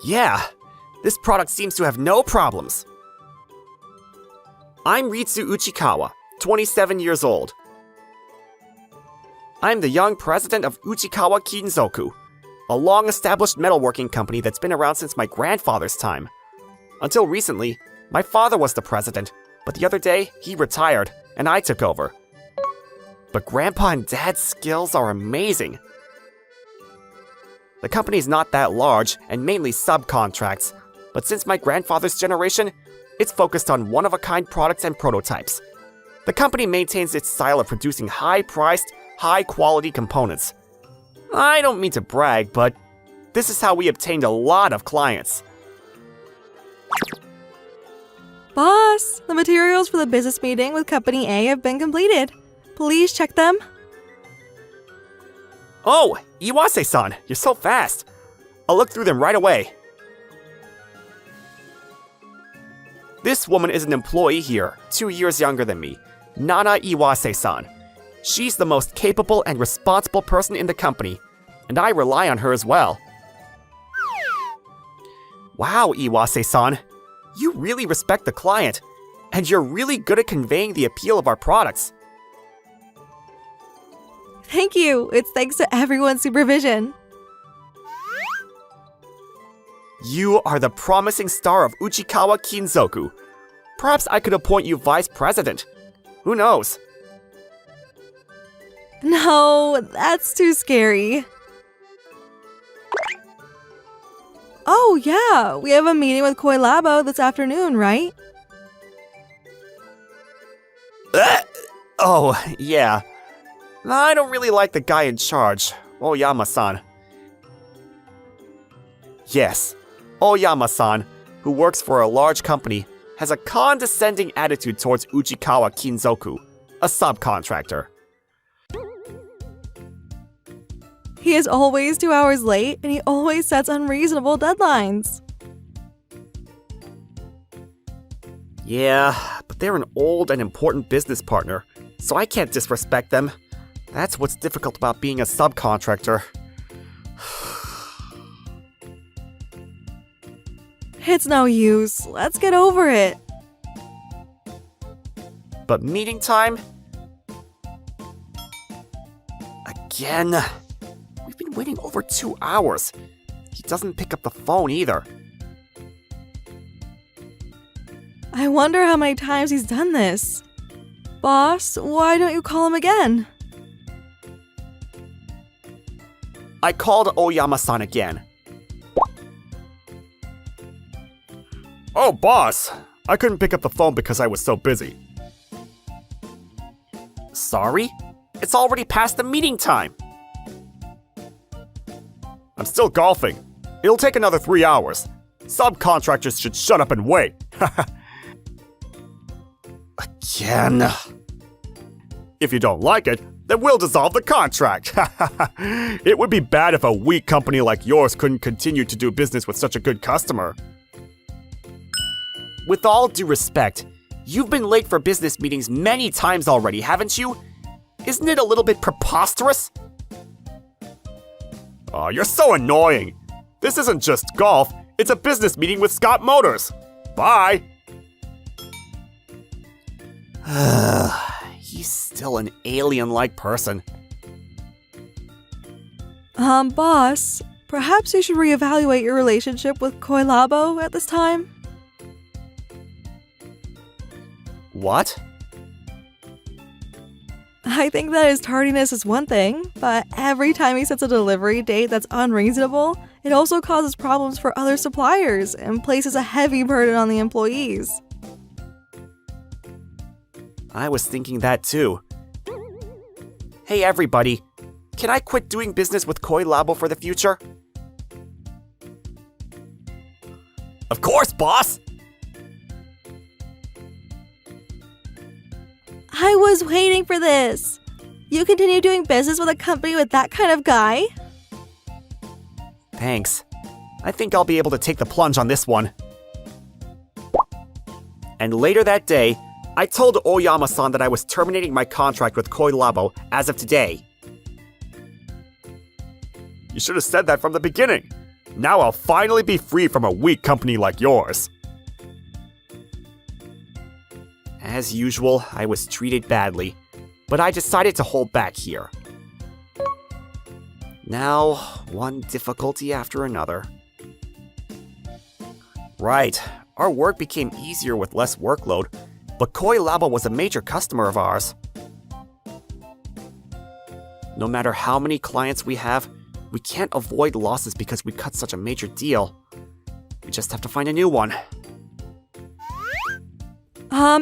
Yeah, this product seems to have no problems. I'm Ritsu Uchikawa, 27 years old. I'm the young president of Uchikawa Kinzoku, a long-established metalworking company that's been around since my grandfather's time. Until recently, my father was the president, but the other day, he retired, and I took over. But Grandpa and Dad's skills are amazing. The company's not that large, and mainly subcontracts, but since my grandfather's generation, it's focused on one-of-a-kind products and prototypes. The company maintains its style of producing high-priced, high-quality components. I don't mean to brag, but this is how we obtained a lot of clients. Boss, the materials for the business meeting with Company A have been completed. Please check them. Oh, Iwase-san, you're so fast. I'll look through them right away. This woman is an employee here, 2 years younger than me, Nana Iwase-san. She's the most capable and responsible person in the company, and I rely on her as well. Wow, Iwase-san, you really respect the client, and you're really good at conveying the appeal of our products. Thank you. It's thanks to everyone's supervision. You are the promising star of Uchikawa Kinzoku. Perhaps I could appoint you vice president. Who knows? No, that's too scary. Oh yeah, we have a meeting with Koi Labo this afternoon, right? Oh, yeah. I don't really like the guy in charge, Oyama-san. Yes, Oyama-san, who works for a large company, has a condescending attitude towards Uchikawa Kinzoku, a subcontractor. He is always 2 hours late, and he always sets unreasonable deadlines. Yeah, but they're an old and important business partner, so I can't disrespect them. That's what's difficult about being a subcontractor. It's no use. Let's get over it. But meeting time? Again? We've been waiting over 2 hours. He doesn't pick up the phone either. I wonder how many times he's done this. Boss, why don't you call him again? I called Oyama-san again. Oh, boss! I couldn't pick up the phone because I was so busy. Sorry? It's already past the meeting time. I'm still golfing. It'll take another 3 hours. Subcontractors should shut up and wait. Again. If you don't like it, then we'll dissolve the contract. It would be bad if a weak company like yours couldn't continue to do business with such a good customer. With all due respect, you've been late for business meetings many times already, haven't you? Isn't it a little bit preposterous? Oh, you're so annoying. This isn't just golf, it's a business meeting with Scott Motors. Bye. He's still an alien-like person. Boss, perhaps you should reevaluate your relationship with Koi Labo at this time? What? I think that his tardiness is one thing, but every time he sets a delivery date that's unreasonable, it also causes problems for other suppliers and places a heavy burden on the employees. I was thinking that too. Hey everybody, can I quit doing business with Koi Labo for the future? Of course, boss! I was waiting for this! You continue doing business with a company with that kind of guy? Thanks. I think I'll be able to take the plunge on this one. And later that day, I told Oyama-san that I was terminating my contract with Koi Labo as of today. You should have said that from the beginning. Now I'll finally be free from a weak company like yours. As usual, I was treated badly, but I decided to hold back here. Now, one difficulty after another. Right, our work became easier with less workload, but Koi Laba was a major customer of ours. No matter how many clients we have, we can't avoid losses because we cut such a major deal. We just have to find a new one.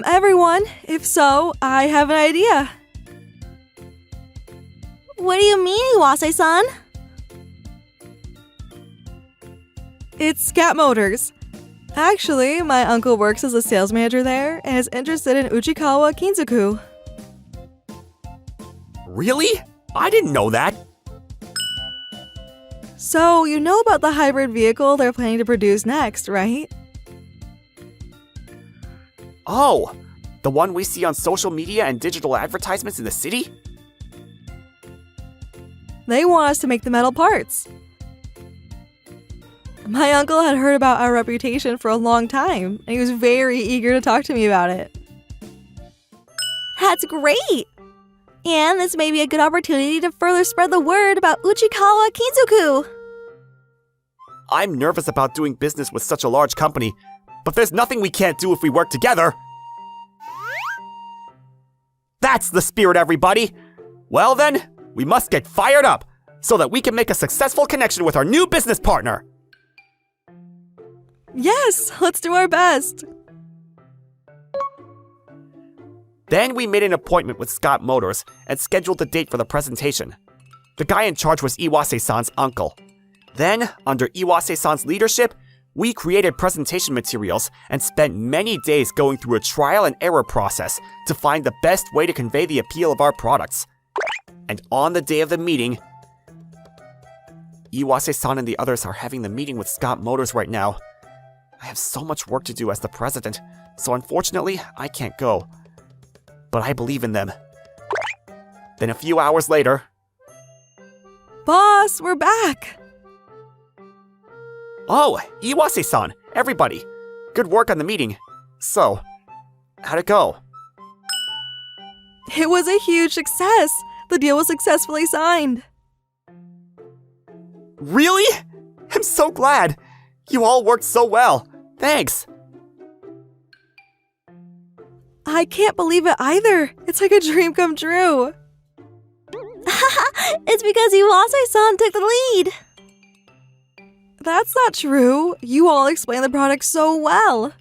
Everyone, if so, I have an idea. What do you mean, Iwase-san? It's Scat Motors. Actually, my uncle works as a sales manager there and is interested in Uchikawa Kinzoku. Really? I didn't know that. So, you know about the hybrid vehicle they're planning to produce next, right? Oh, the one we see on social media and digital advertisements in the city? They want us to make the metal parts. My uncle had heard about our reputation for a long time, and he was very eager to talk to me about it. That's great! And this may be a good opportunity to further spread the word about Uchikawa Kinzoku. I'm nervous about doing business with such a large company, but there's nothing we can't do if we work together. That's the spirit, everybody! Well then, we must get fired up, so that we can make a successful connection with our new business partner! Yes, let's do our best! Then we made an appointment with Scott Motors and scheduled the date for the presentation. The guy in charge was Iwase-san's uncle. Then, under Iwase-san's leadership, we created presentation materials and spent many days going through a trial and error process to find the best way to convey the appeal of our products. And on the day of the meeting, Iwase-san and the others are having the meeting with Scott Motors right now. I have so much work to do as the president, so unfortunately, I can't go. But I believe in them. Then a few hours later... Boss, we're back! Oh, Iwase-san, everybody. Good work on the meeting. So, how'd it go? It was a huge success! The deal was successfully signed. Really? I'm so glad. You all worked so well. Thanks. I can't believe it either. It's like a dream come true. It's because Iwase-san took the lead. That's not true. You all explained the product so well.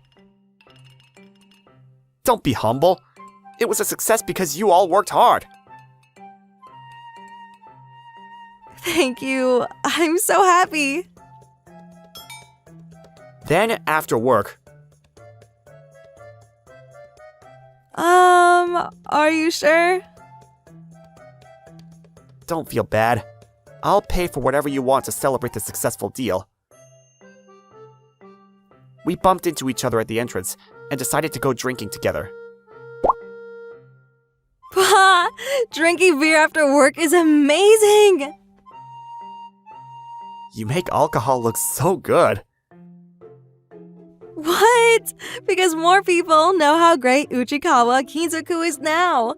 Don't be humble. It was a success because you all worked hard. Thank you. I'm so happy. Then, after work... Are you sure? Don't feel bad. I'll pay for whatever you want to celebrate the successful deal. We bumped into each other at the entrance and decided to go drinking together. Drinking beer after work is amazing! You make alcohol look so good. What? Because more people know how great Uchikawa Kinzoku is now.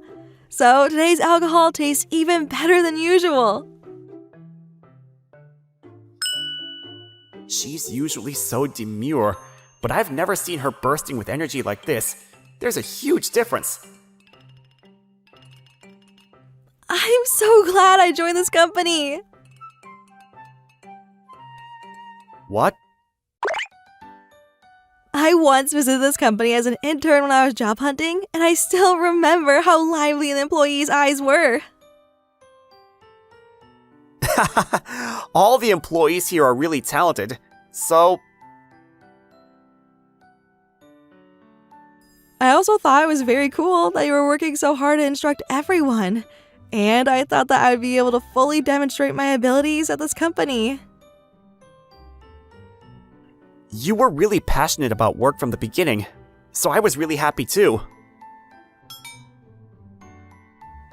So today's alcohol tastes even better than usual. She's usually so demure, but I've never seen her bursting with energy like this. There's a huge difference. I'm so glad I joined this company. What? I once visited this company as an intern when I was job hunting, and I still remember how lively the employees' eyes were. All the employees here are really talented, so... I also thought it was very cool that you were working so hard to instruct everyone, and I thought that I would be able to fully demonstrate my abilities at this company. You were really passionate about work from the beginning, so I was really happy too.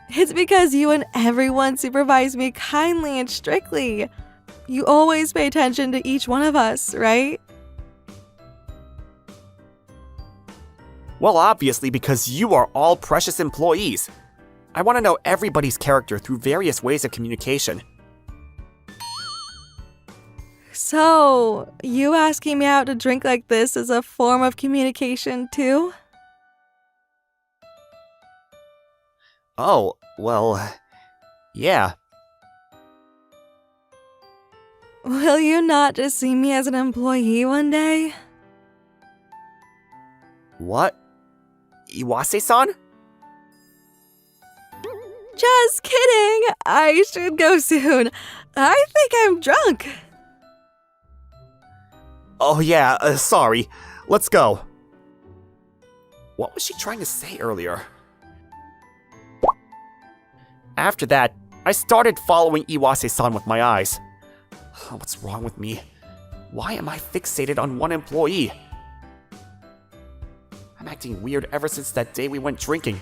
It's because you and everyone supervised me kindly and strictly. You always pay attention to each one of us, right? Well, obviously, because you are all precious employees. I want to know everybody's character through various ways of communication. So, you asking me out to drink like this is a form of communication too? Oh, well, yeah. Will you not just see me as an employee one day? What? Iwase-san? Just kidding! I should go soon. I think I'm drunk. Oh yeah, sorry. Let's go. What was she trying to say earlier? After that, I started following Iwase-san with my eyes. What's wrong with me? Why am I fixated on one employee? I'm acting weird ever since that day we went drinking.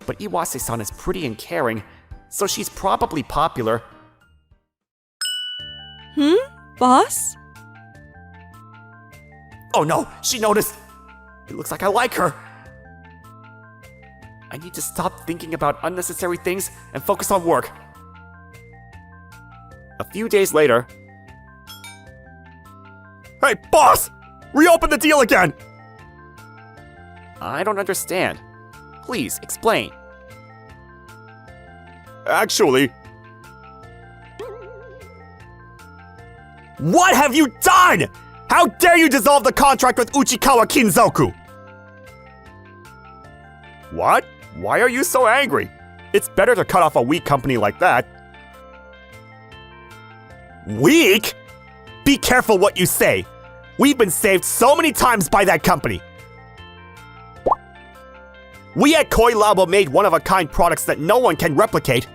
But Iwase-san is pretty and caring, so she's probably popular. Boss? Oh no, she noticed! It looks like I like her! I need to stop thinking about unnecessary things and focus on work. A few days later... Hey, boss! Reopen the deal again! I don't understand. Please, explain. Actually... What have you done?! How dare you dissolve the contract with Uchikawa Kinzoku?! What? Why are you so angry? It's better to cut off a weak company like that. Weak? Be careful what you say. We've been saved so many times by that company. We at Koi Labo made one-of-a-kind products that no one can replicate,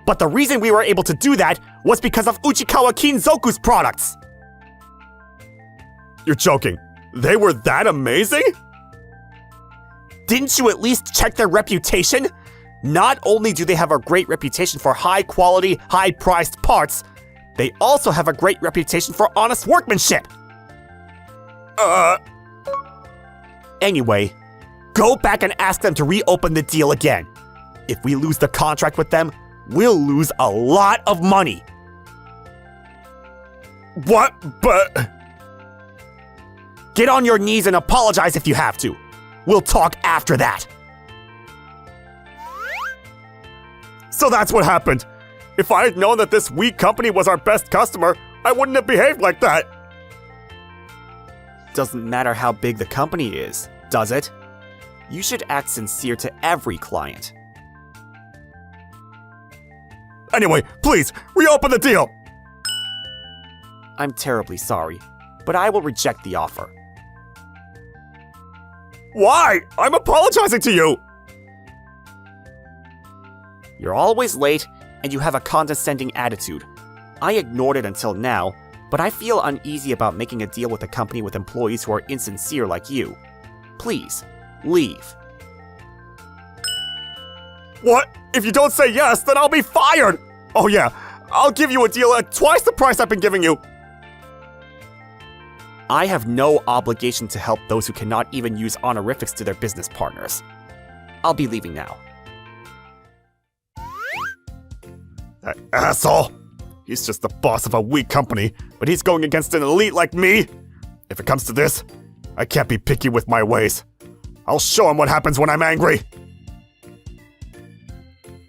but the reason we were able to do that was because of Uchikawa Kinzoku's products. You're joking. They were that amazing? Didn't you at least check their reputation? Not only do they have a great reputation for high-quality, high-priced parts, they also have a great reputation for honest workmanship. Anyway, go back and ask them to reopen the deal again. If we lose the contract with them, we'll lose a lot of money. What? But... Get on your knees and apologize if you have to. We'll talk after that. So that's what happened. If I had known that this weak company was our best customer, I wouldn't have behaved like that. Doesn't matter how big the company is, does it? You should act sincere to every client. Anyway, please, reopen the deal! I'm terribly sorry, but I will reject the offer. Why? I'm apologizing to you! You're always late, and you have a condescending attitude. I ignored it until now, but I feel uneasy about making a deal with a company with employees who are insincere like you. Please, leave. What? If you don't say yes, then I'll be fired! Oh yeah, I'll give you a deal at twice the price I've been giving you! I have no obligation to help those who cannot even use honorifics to their business partners. I'll be leaving now. That asshole! He's just the boss of a weak company, but he's going against an elite like me! If it comes to this, I can't be picky with my ways. I'll show him what happens when I'm angry!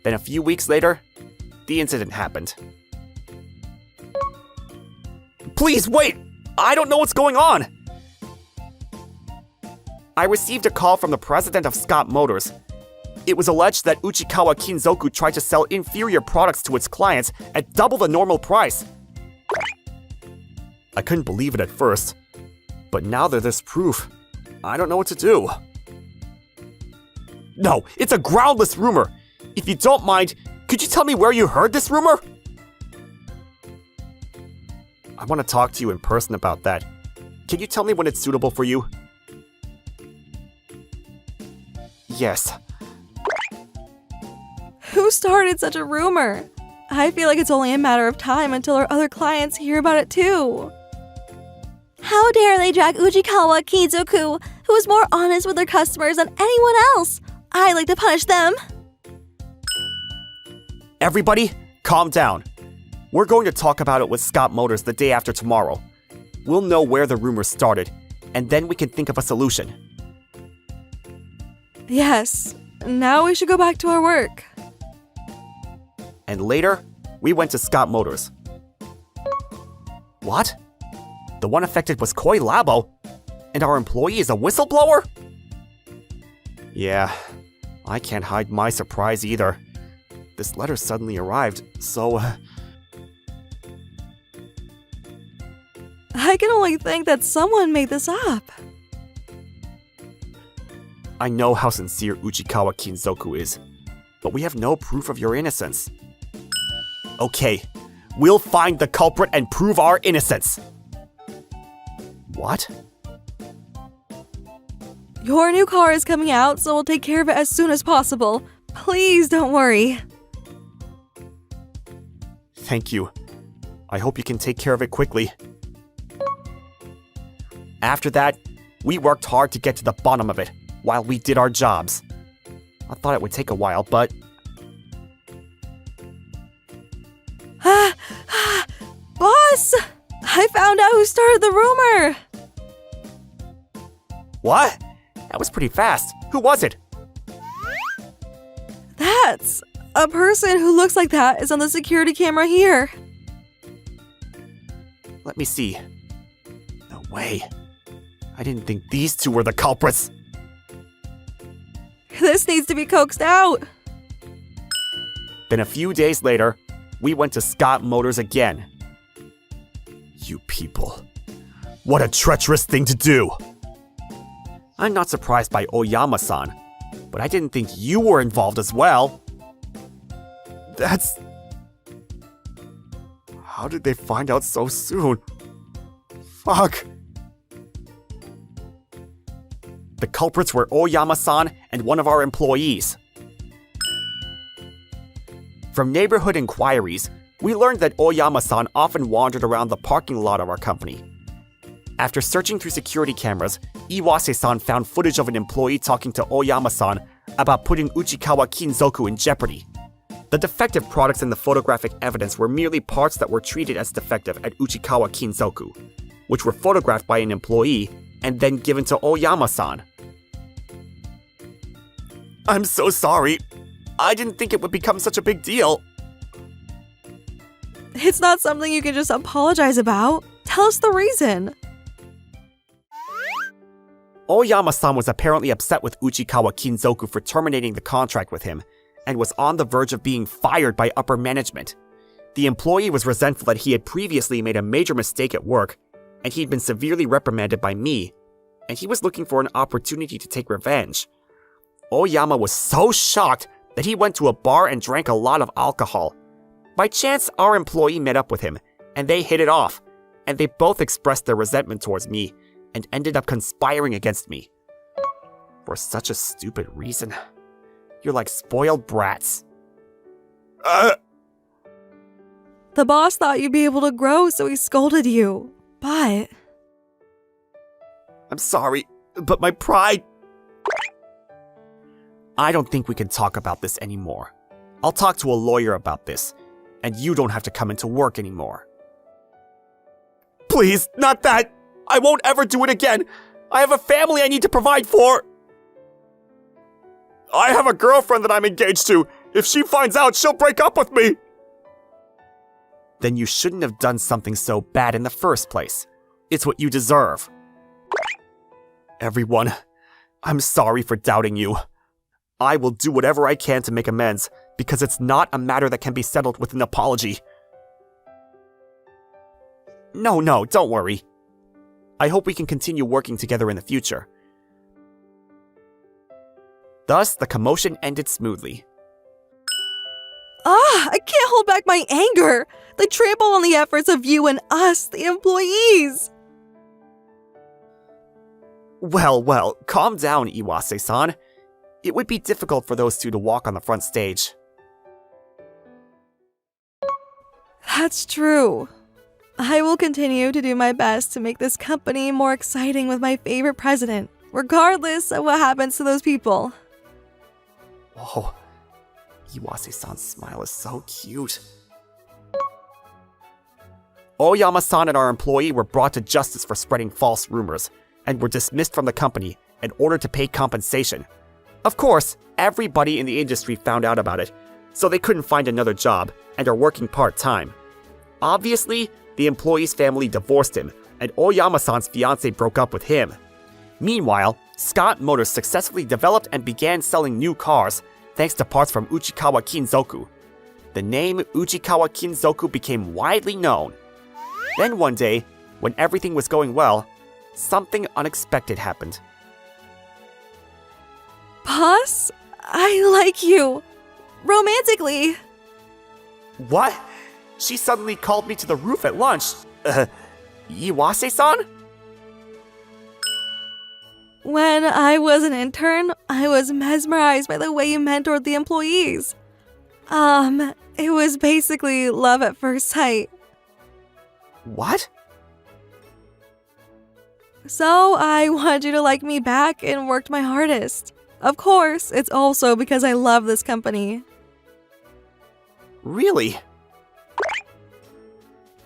Then a few weeks later, the incident happened. Please wait! I don't know what's going on! I received a call from the president of Scott Motors. It was alleged that Uchikawa Kinzoku tried to sell inferior products to its clients at double the normal price. I couldn't believe it at first, but now that there's proof, I don't know what to do. No, it's a groundless rumor. If you don't mind, could you tell me where you heard this rumor? I want to talk to you in person about that. Can you tell me when it's suitable for you? Yes. Who started such a rumor? I feel like it's only a matter of time until our other clients hear about it too. How dare they drag Uchikawa Kinzoku, who is more honest with their customers than anyone else? I'd like to punish them. Everybody, calm down. We're going to talk about it with Scott Motors the day after tomorrow. We'll know where the rumors started, and then we can think of a solution. Yes, now we should go back to our work. And later, we went to Scott Motors. What? The one affected was Koi Labo? And our employee is a whistleblower? Yeah, I can't hide my surprise either. This letter suddenly arrived, so... I can only think that someone made this up. I know how sincere Uchikawa Kinzoku is, but we have no proof of your innocence. Okay, we'll find the culprit and prove our innocence. What? Your new car is coming out, so we'll take care of it as soon as possible. Please don't worry. Thank you. I hope you can take care of it quickly. After that, we worked hard to get to the bottom of it while we did our jobs. I thought it would take a while, but... Boss! I found out who started the rumor! What? That was pretty fast. Who was it? That's... a person who looks like that is on the security camera here. Let me see. No way. I didn't think these two were the culprits. This needs to be coaxed out. Then a few days later, we went to Scott Motors again. You people. What a treacherous thing to do! I'm not surprised by Oyama-san, but I didn't think you were involved as well. That's... How did they find out so soon? Fuck. The culprits were Oyama-san and one of our employees. From neighborhood inquiries, we learned that Oyama-san often wandered around the parking lot of our company. After searching through security cameras, Iwase-san found footage of an employee talking to Oyama-san about putting Uchikawa Kinzoku in jeopardy. The defective products in the photographic evidence were merely parts that were treated as defective at Uchikawa Kinzoku, which were photographed by an employee and then given to Oyama-san. I'm so sorry. I didn't think it would become such a big deal. It's not something you can just apologize about. Tell us the reason. Oyama-san was apparently upset with Uchikawa Kinzoku for terminating the contract with him, and was on the verge of being fired by upper management. The employee was resentful that he had previously made a major mistake at work, and he'd been severely reprimanded by me, and he was looking for an opportunity to take revenge. Oyama was so shocked that he went to a bar and drank a lot of alcohol. By chance, our employee met up with him, and they hit it off, and they both expressed their resentment towards me, and ended up conspiring against me. For such a stupid reason. You're like spoiled brats. The boss thought you'd be able to grow, so he scolded you. But... I'm sorry, but my pride... I don't think we can talk about this anymore. I'll talk to a lawyer about this, and you don't have to come into work anymore. Please, not that! I won't ever do it again! I have a family I need to provide for! I have a girlfriend that I'm engaged to! If she finds out, she'll break up with me! Then you shouldn't have done something so bad in the first place. It's what you deserve. Everyone, I'm sorry for doubting you. I will do whatever I can to make amends, because it's not a matter that can be settled with an apology. No, don't worry. I hope we can continue working together in the future. Thus, the commotion ended smoothly. I can't hold back my anger! They trample on the efforts of you and us, the employees! Well, calm down, Iwase-san. It would be difficult for those two to walk on the front stage. That's true. I will continue to do my best to make this company more exciting with my favorite president, regardless of what happens to those people. Oh, Iwase-san's smile is so cute. Oyama-san and our employee were brought to justice for spreading false rumors, and were dismissed from the company in order to pay compensation. Of course, everybody in the industry found out about it, so they couldn't find another job and are working part-time. Obviously, the employee's family divorced him, and Oyama-san's fiancé broke up with him. Meanwhile, Scott Motors successfully developed and began selling new cars, thanks to parts from Uchikawa Kinzoku. The name Uchikawa Kinzoku became widely known. Then one day, when everything was going well, something unexpected happened. Boss, I like you. Romantically. What? She suddenly called me to the roof at lunch. Iwase-san? When I was an intern, I was mesmerized by the way you mentored the employees. It was basically love at first sight. What? So I wanted you to like me back and worked my hardest. Of course, it's also because I love this company. Really?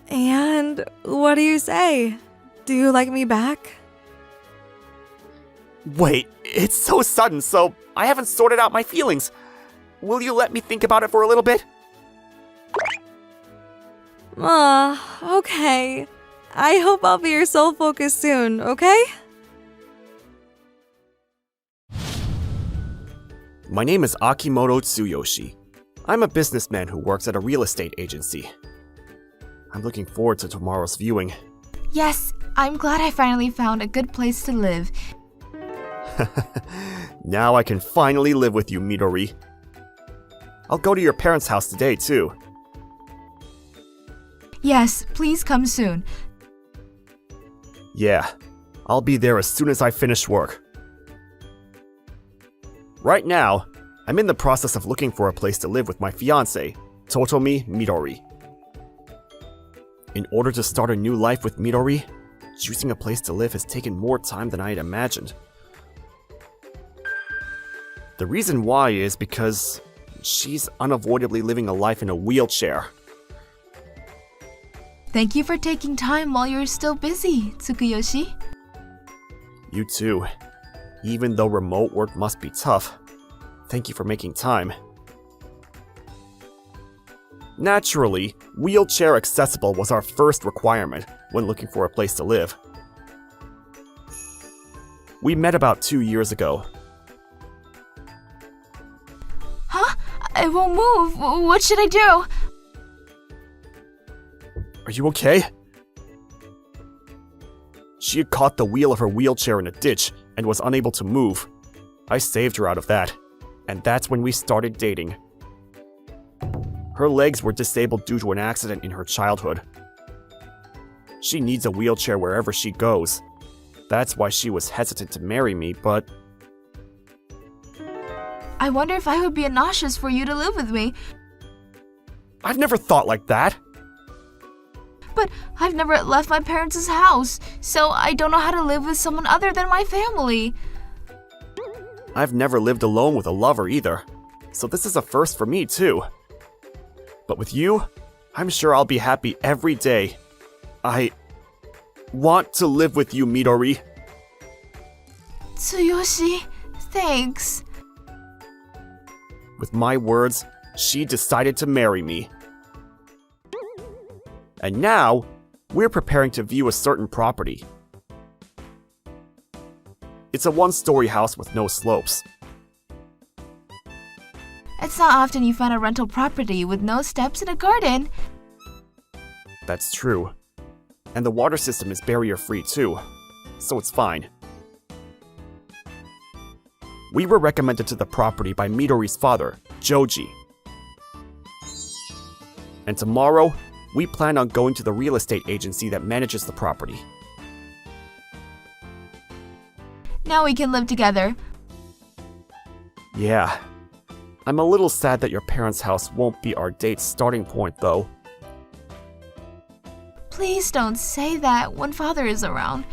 And what do you say? Do you like me back? Wait, it's so sudden, so I haven't sorted out my feelings. Will you let me think about it for a little bit? Okay. I hope I'll be your sole focus soon, okay? My name is Akimoto Tsuyoshi. I'm a businessman who works at a real estate agency. I'm looking forward to tomorrow's viewing. Yes, I'm glad I finally found a good place to live. Now I can finally live with you, Midori. I'll go to your parents' house today, too. Yes, please come soon. Yeah, I'll be there as soon as I finish work. Right now, I'm in the process of looking for a place to live with my fiancé, Totomi Midori. In order to start a new life with Midori, choosing a place to live has taken more time than I had imagined. The reason why is because she's unavoidably living a life in a wheelchair. Thank you for taking time while you're still busy, Tsukuyoshi. You too. Even though remote work must be tough, thank you for making time. Naturally, wheelchair accessible was our first requirement when looking for a place to live. We met about 2 years ago. Huh? I won't move. What should I do? Are you okay? She had caught the wheel of her wheelchair in a ditch and was unable to move. I saved her out of that, and that's when we started dating. Her legs were disabled due to an accident in her childhood. She needs a wheelchair wherever she goes. That's why she was hesitant to marry me, but... I wonder if I would be nauseous for you to live with me. I've never thought like that. But I've never left my parents' house, so I don't know how to live with someone other than my family. I've never lived alone with a lover either, so this is a first for me too. But with you, I'm sure I'll be happy every day. I want to live with you, Midori. Tsuyoshi, thanks. With my words, she decided to marry me. And now, we're preparing to view a certain property. It's a one-story house with no slopes. It's not often you find a rental property with no steps and a garden. That's true. And the water system is barrier-free too, so it's fine. We were recommended to the property by Midori's father, Joji. And tomorrow, we plan on going to the real estate agency that manages the property. Now we can live together. Yeah. I'm a little sad that your parents' house won't be our date starting point, though. Please don't say that when Father is around.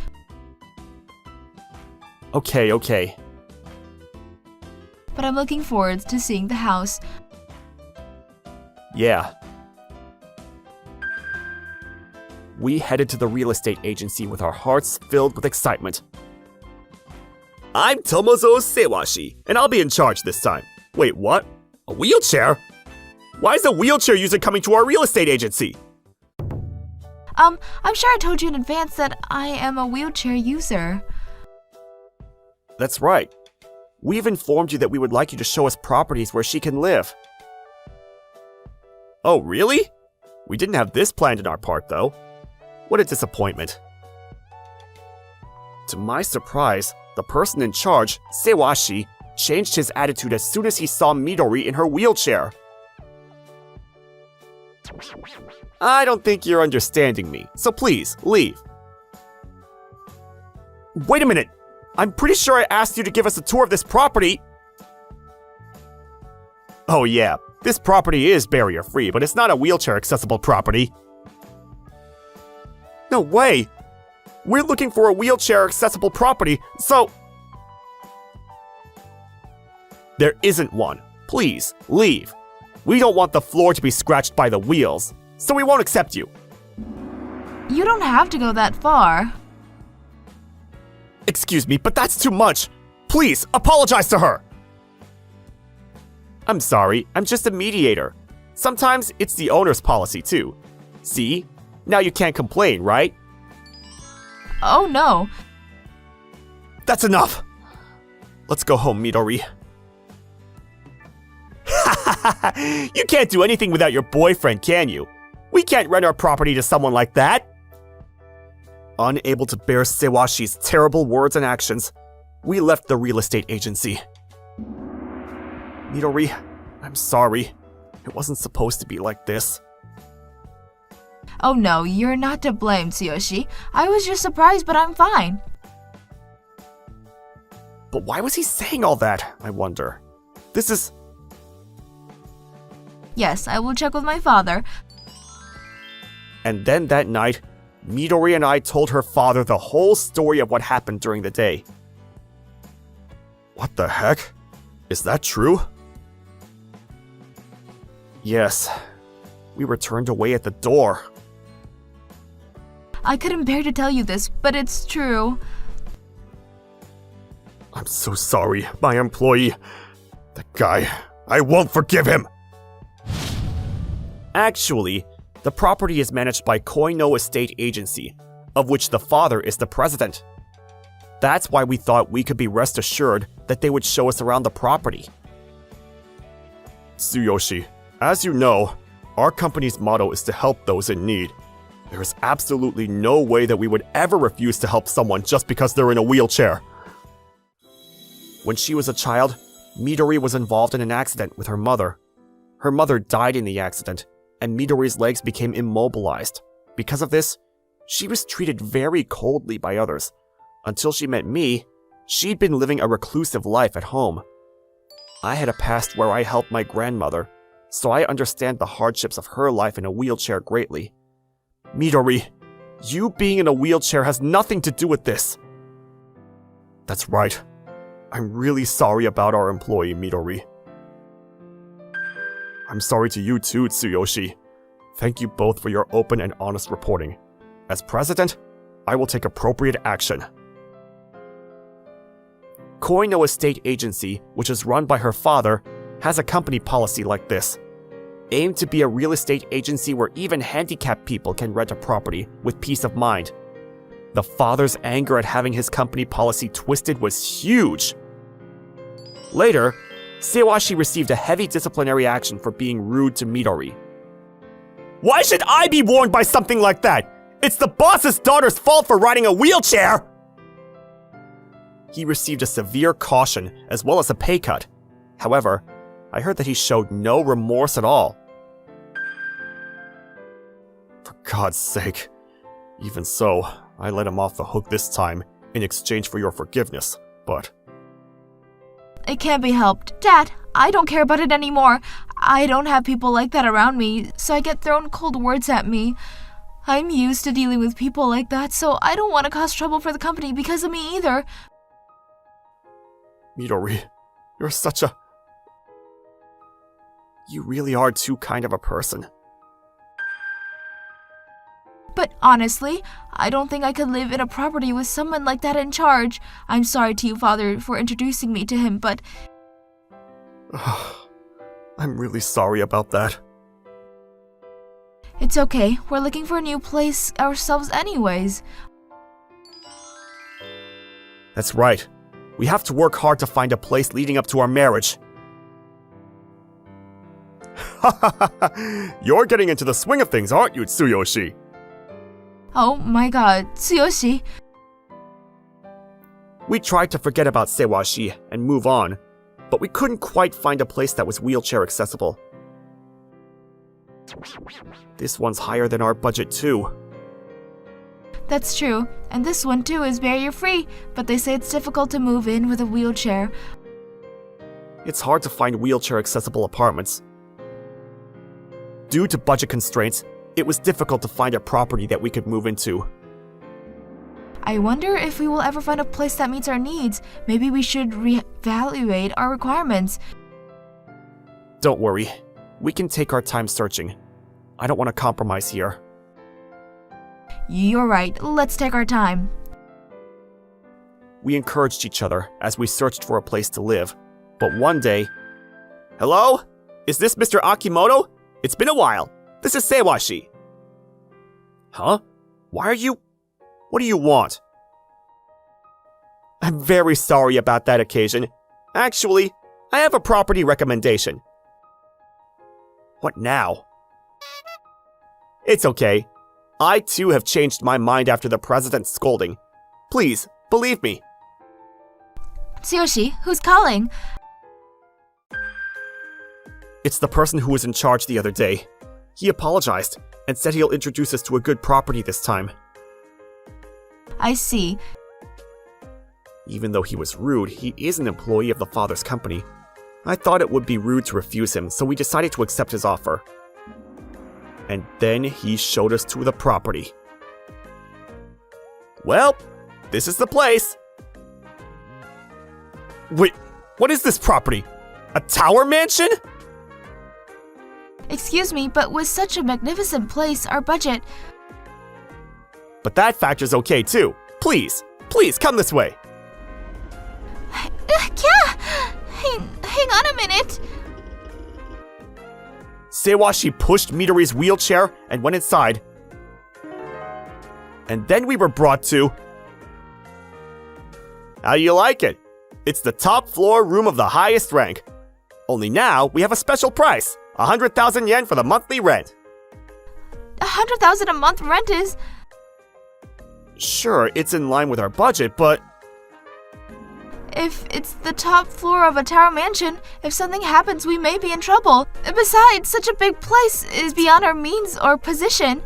Okay. But I'm looking forward to seeing the house. Yeah. We headed to the real estate agency with our hearts filled with excitement. I'm Tomozo Sewashi, and I'll be in charge this time. Wait, what? A wheelchair? Why is a wheelchair user coming to our real estate agency? I'm sure I told you in advance that I am a wheelchair user. That's right. We've informed you that we would like you to show us properties where she can live. Oh, really? We didn't have this planned in our part, though. What a disappointment. To my surprise, the person in charge, Sewashi, changed his attitude as soon as he saw Midori in her wheelchair. I don't think you're understanding me, so please, leave. Wait a minute! I'm pretty sure I asked you to give us a tour of this property! Oh yeah, this property is barrier-free, but it's not a wheelchair-accessible property. No way! We're looking for a wheelchair-accessible property, so... There isn't one. Please, leave. We don't want the floor to be scratched by the wheels, so we won't accept you. You don't have to go that far. Excuse me, but that's too much. Please, apologize to her. I'm sorry, I'm just a mediator. Sometimes it's the owner's policy too. See? Now you can't complain, right? Oh no. That's enough. Let's go home, Midori. You can't do anything without your boyfriend, can you? We can't rent our property to someone like that. Unable to bear Sewashi's terrible words and actions, we left the real estate agency. Midori, I'm sorry. It wasn't supposed to be like this. Oh no, you're not to blame, Tsuyoshi. I was just surprised, but I'm fine. But why was he saying all that, I wonder? This is... Yes, I will check with my father. And then that night, Midori and I told her father the whole story of what happened during the day. What the heck? Is that true? Yes. We were turned away at the door. I couldn't bear to tell you this, but it's true. I'm so sorry, my employee. That guy, I won't forgive him! Actually, the property is managed by Koino Estate Agency, of which the father is the president. That's why we thought we could be rest assured that they would show us around the property. Tsuyoshi, as you know, our company's motto is to help those in need. There is absolutely no way that we would ever refuse to help someone just because they're in a wheelchair. When she was a child, Midori was involved in an accident with her mother. Her mother died in the accident, and Midori's legs became immobilized. Because of this, she was treated very coldly by others. Until she met me, she'd been living a reclusive life at home. I had a past where I helped my grandmother, so I understand the hardships of her life in a wheelchair greatly. Midori, you being in a wheelchair has nothing to do with this. That's right. I'm really sorry about our employee, Midori. I'm sorry to you too, Tsuyoshi. Thank you both for your open and honest reporting. As president, I will take appropriate action. Koino Estate Agency, which is run by her father, has a company policy like this. Aimed to be a real estate agency where even handicapped people can rent a property with peace of mind. The father's anger at having his company policy twisted was huge. Later, Sewashi received a heavy disciplinary action for being rude to Midori. Why should I be warned by something like that? It's the boss's daughter's fault for riding a wheelchair! He received a severe caution as well as a pay cut. However, I heard that he showed no remorse at all. For God's sake. Even so, I let him off the hook this time in exchange for your forgiveness, but... It can't be helped. Dad, I don't care about it anymore. I don't have people like that around me, so I get thrown cold words at me. I'm used to dealing with people like that, so I don't want to cause trouble for the company because of me either. Midori, you're such a... You really are too kind of a person. But honestly, I don't think I could live in a property with someone like that in charge. I'm sorry to you, Father, for introducing me to him, but... I'm really sorry about that. It's okay. We're looking for a new place ourselves anyways. That's right. We have to work hard to find a place leading up to our marriage. You're getting into the swing of things, aren't you, Tsuyoshi? Oh my god, Tsuyoshi. We tried to forget about Sewashi and move on, but we couldn't quite find a place that was wheelchair accessible. This one's higher than our budget too. That's true, and this one too is barrier-free, but they say it's difficult to move in with a wheelchair. It's hard to find wheelchair-accessible apartments. Due to budget constraints, it was difficult to find a property that we could move into. I wonder if we will ever find a place that meets our needs. Maybe we should reevaluate our requirements. Don't worry, we can take our time searching. I don't want to compromise here. You're right, let's take our time. We encouraged each other as we searched for a place to live. But one day... Hello? Is this Mr. Akimoto? It's been a while. This is Sewashi. Huh? Why are you... What do you want? I'm very sorry about that occasion. Actually, I have a property recommendation. What now? It's okay. I too have changed my mind after the president's scolding. Please, believe me. Tsuyoshi, who's calling? It's the person who was in charge the other day. He apologized and said he'll introduce us to a good property this time. I see. Even though he was rude, he is an employee of the father's company. I thought it would be rude to refuse him, so we decided to accept his offer. And then he showed us to the property. Well, this is the place. Wait, what is this property? A tower mansion? Excuse me, but with such a magnificent place, our budget... But that factor's okay too. Please, please come this way. Yeah! Hang on a minute! Sewashi pushed Midori's wheelchair and went inside. And then we were brought to... How do you like it? It's the top floor room of the highest rank. Only now, we have a special price. 100,000 yen for the monthly rent. 100,000 a month rent is... Sure, it's in line with our budget, but... If it's the top floor of a tower mansion, if something happens, we may be in trouble. Besides, such a big place is beyond our means or position.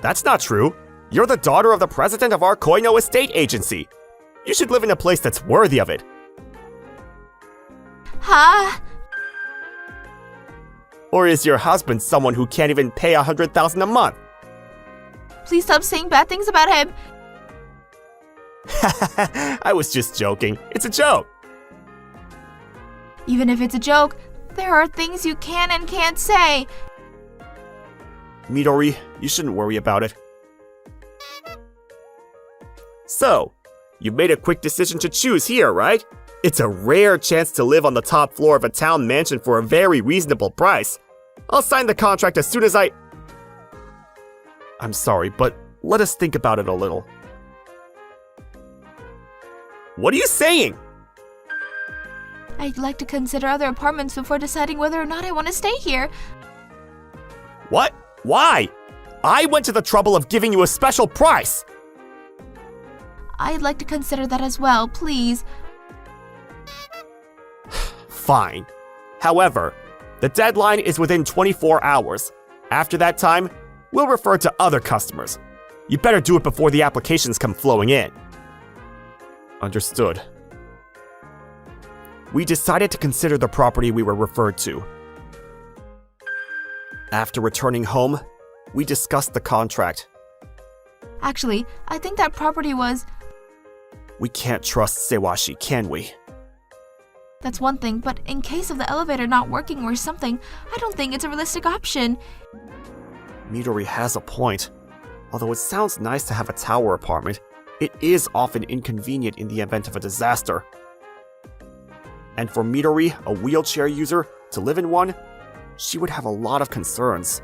That's not true. You're the daughter of the president of our Koino estate agency. You should live in a place that's worthy of it. Huh? Or is your husband someone who can't even pay 100,000 a month? Please stop saying bad things about him. I was just joking. It's a joke. Even if it's a joke, there are things you can and can't say. Midori, you shouldn't worry about it. So, you've made a quick decision to choose here, right? It's a rare chance to live on the top floor of a town mansion for a very reasonable price. I'll sign the contract as soon as I'm sorry, but let us think about it a little. What are you saying? I'd like to consider other apartments before deciding whether or not I want to stay here. What? Why? I went to the trouble of giving you a special price. I'd like to consider that as well, please. Fine. However, the deadline is within 24 hours. After that time, we'll refer to other customers. You better do it before the applications come flowing in. Understood. We decided to consider the property we were referred to. After returning home, We discussed the contract. Actually, I think that property was... We can't trust Sewashi, can we? That's one thing, but in case of the elevator not working or something, I don't think it's a realistic option. Midori has a point. Although it sounds nice to have a tower apartment, it is often inconvenient in the event of a disaster. And for Midori, a wheelchair user, to live in one, she would have a lot of concerns.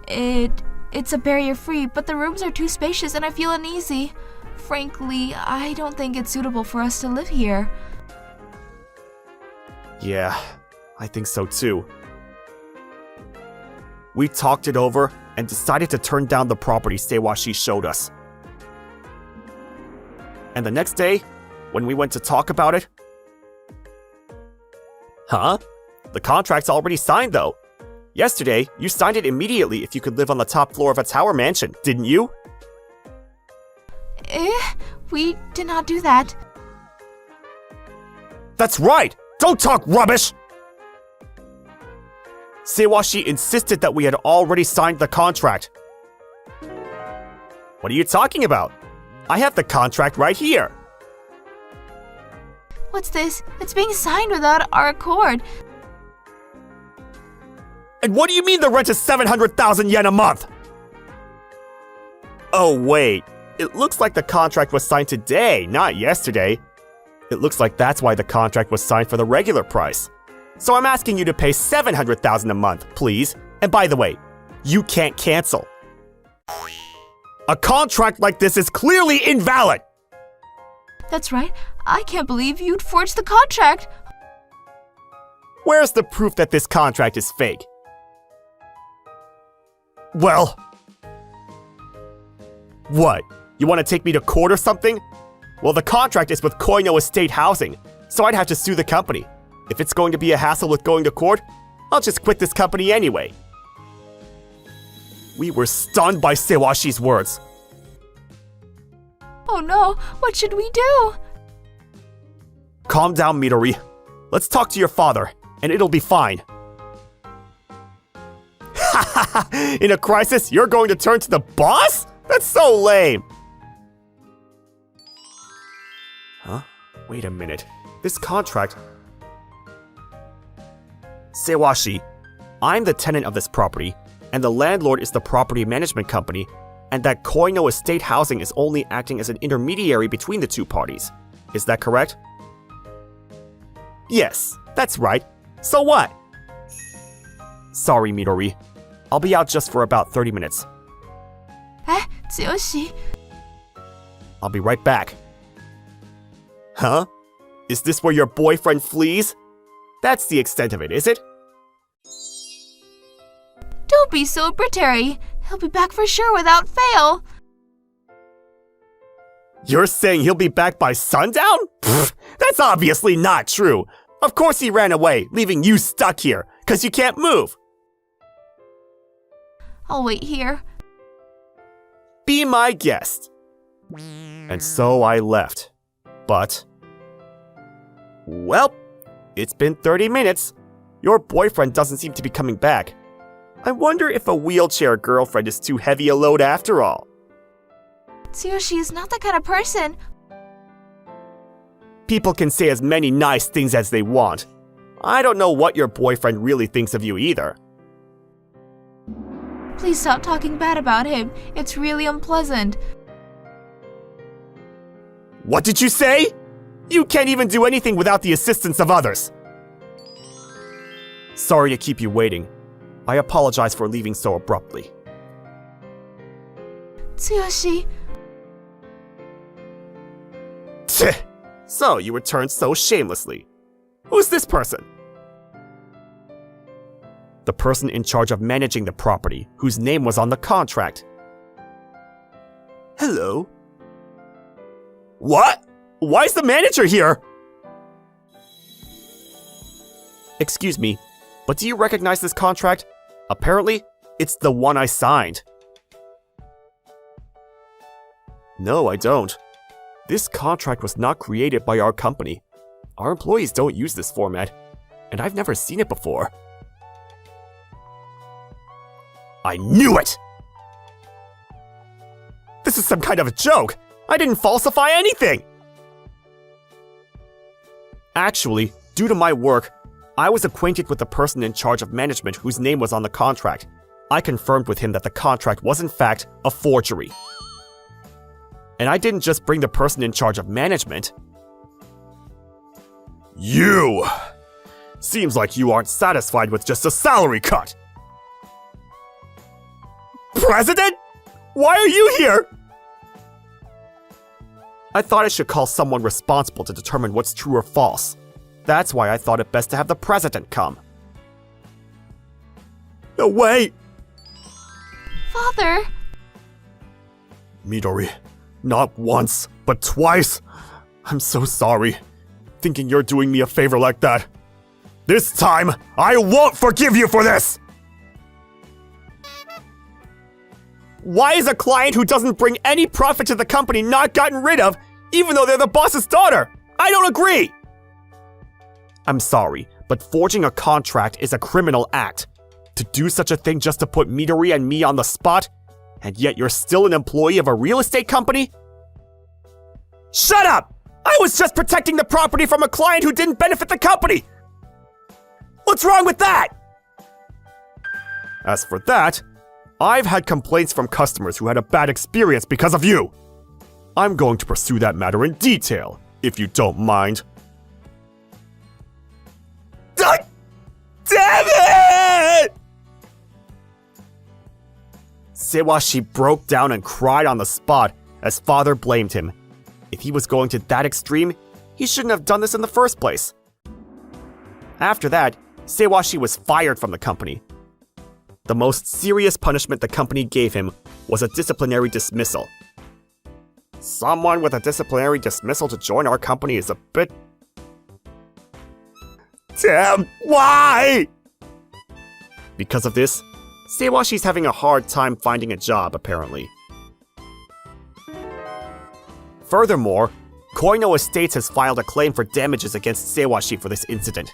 It's a barrier-free, but the rooms are too spacious and I feel uneasy. Frankly, I don't think it's suitable for us to live here. Yeah, I think so too. We talked it over and decided to turn down the property Sewashi showed us. And the next day, when we went to talk about it... Huh? The contract's already signed though. Yesterday, you signed it immediately if you could live on the top floor of a tower mansion, didn't you? We did not do that. That's right! Don't talk rubbish! Sewashi insisted that we had already signed the contract. What are you talking about? I have the contract right here. What's this? It's being signed without our accord. And what do you mean the rent is 700,000 yen a month? Oh wait, it looks like the contract was signed today, not yesterday. It looks like that's why the contract was signed for the regular price. So I'm asking you to pay 700,000 a month, please. And by the way, you can't cancel. A contract like this is clearly invalid! That's right. I can't believe you'd forged the contract. Where's the proof that this contract is fake? Well... What? You want to take me to court or something? Well, the contract is with Koino Estate Housing, so I'd have to sue the company. If it's going to be a hassle with going to court, I'll just quit this company anyway. We were stunned by Sewashi's words. Oh no, what should we do? Calm down, Midori. Let's talk to your father, and it'll be fine. In a crisis, you're going to turn to the boss? That's so lame. Huh? Wait a minute. This contract... Sewashi, I'm the tenant of this property, and the landlord is the property management company, and that Koino Estate Housing is only acting as an intermediary between the two parties. Is that correct? Yes, that's right. So what? Sorry, Midori. I'll be out just for about 30 minutes. Tsuyoshi. I'll be right back. Huh? Is this where your boyfriend flees? That's the extent of it, is it? Don't be so arbitrary. He'll be back for sure without fail. You're saying he'll be back by sundown? Pfft, that's obviously not true. Of course he ran away, leaving you stuck here, 'cause you can't move. I'll wait here. Be my guest. And so I left. But... Well, it's been 30 minutes. Your boyfriend doesn't seem to be coming back. I wonder if a wheelchair girlfriend is too heavy a load after all. Tsuyoshi is not that kind of person. People can say as many nice things as they want. I don't know what your boyfriend really thinks of you either. Please stop talking bad about him. It's really unpleasant. What did you say? You can't even do anything without the assistance of others. Sorry to keep you waiting. I apologize for leaving so abruptly. Tsuyoshi. Tch! So you returned so shamelessly. Who's this person? The person in charge of managing the property, whose name was on the contract. Hello? What? Why is the manager here? Excuse me, but do you recognize this contract? Apparently, it's the one I signed. No, I don't. This contract was not created by our company. Our employees don't use this format, and I've never seen it before. I knew it! This is some kind of a joke! I didn't falsify anything! Actually, due to my work, I was acquainted with the person in charge of management whose name was on the contract. I confirmed with him that the contract was in fact a forgery. And I didn't just bring the person in charge of management. You! Seems like you aren't satisfied with just a salary cut! President? Why are you here? I thought I should call someone responsible to determine what's true or false. That's why I thought it best to have the president come. No, wait! Father! Midori, not once, but twice. I'm so sorry. Thinking you're doing me a favor like that. This time, I won't forgive you for this! Why is a client who doesn't bring any profit to the company not gotten rid of, even though they're the boss's daughter? I don't agree! I'm sorry, but forging a contract is a criminal act. To do such a thing just to put Midori and me on the spot, and yet you're still an employee of a real estate company? Shut up! I was just protecting the property from a client who didn't benefit the company! What's wrong with that? As for that, I've had complaints from customers who had a bad experience because of you. I'm going to pursue that matter in detail, if you don't mind. Damn it! Sewashi broke down and cried on the spot as father blamed him. If he was going to that extreme, he shouldn't have done this in the first place. After that, Sewashi was fired from the company. The most serious punishment the company gave him was a disciplinary dismissal. Someone with a disciplinary dismissal to join our company is a bit... Damn, why? Because of this, Seiwashi's having a hard time finding a job, apparently. Furthermore, Koino Estates has filed a claim for damages against Seiwashi for this incident.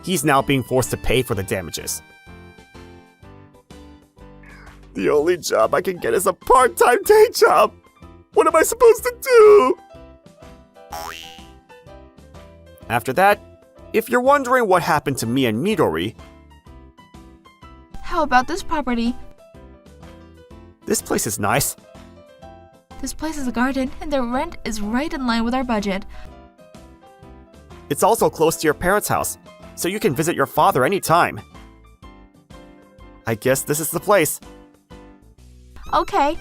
He's now being forced to pay for the damages. The only job I can get is a part-time day job! What am I supposed to do? After that, if you're wondering what happened to me and Midori... How about this property? This place is nice. This place is a garden, and the rent is right in line with our budget. It's also close to your parents' house, so you can visit your father anytime. I guess this is the place. Okay.